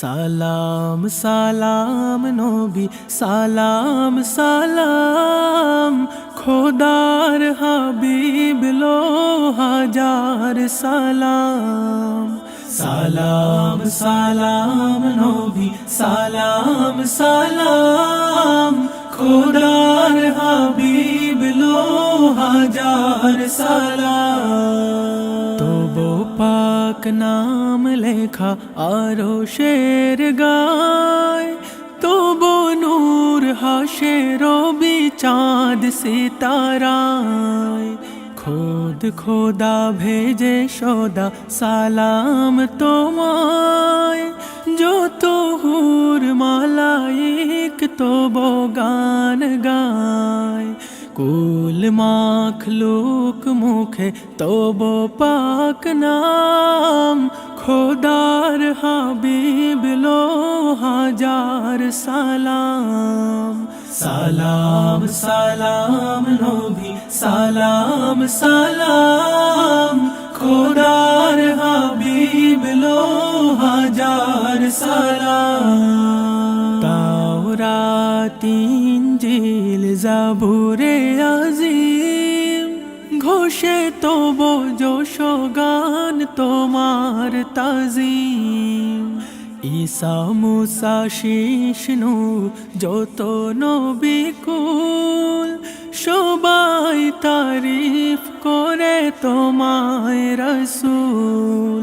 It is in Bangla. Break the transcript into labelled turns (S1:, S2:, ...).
S1: সালাম সালাম নবী সালাম সালাম খোদার হাবিব লো হাজার সালাম। সালাম সালাম নবী সালাম সালাম খোদার হাবিব লো হাজার সালাম। তবু পাক নাম লেখা আরো শের গায়, তবু নূর হাসে রবি চাঁদ সিতারায়। খুদ খোদা ভেজে সদা সালাম তোমায়, যত হুর মালাইক তবু গান গায়। কুল মাখলুক মুখে তবু পাক নাম, খোদার হাবিব লো হাজার সালাম। সালাম সালাম নবী সালাম সালাম খোদার হাবিব লো হাজার সালাম। তাওরাত ইনজিল জাবুরে আজিম ঘোষে তবু যশ গান তোমার তাজিম। ঈসা মুসা শিষ্ণু যত নবী কুল, সবাই তারিফ করে তোমায় রাসূল।